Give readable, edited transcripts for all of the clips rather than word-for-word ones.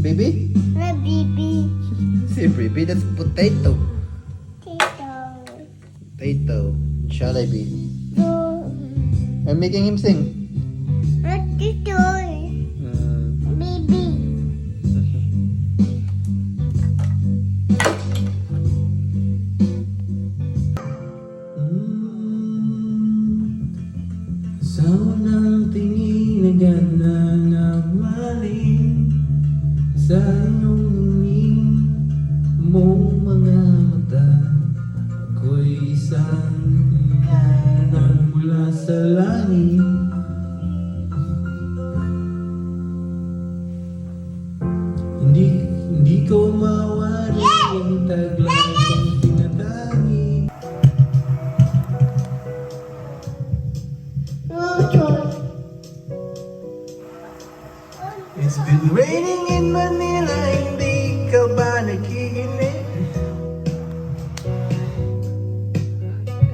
Baby? My baby. Say baby, that's potato. Potato. Potato. Jollibee. So, I'm making him sing. potato. Mm. Baby. Sa unang tingin na gana na maling sa inunging mong mga mata, ako'y isang hinahanap mula sa langit. Hindi ko mawari ang taglay kong tinatangi. It's been raining in Manila, hindi ka ba nakikinig?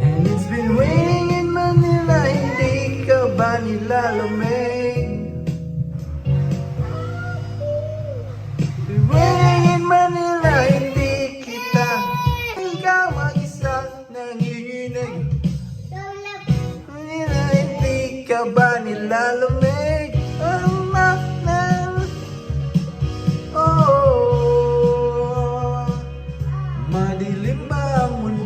And it's been raining in Manila, hindi ka ba nilalamig? It's raining in Manila, hindi kita ikaw mag-isa nanginginig. Manila, hindi ka ba nilalamig? Madilim ba ang mundo?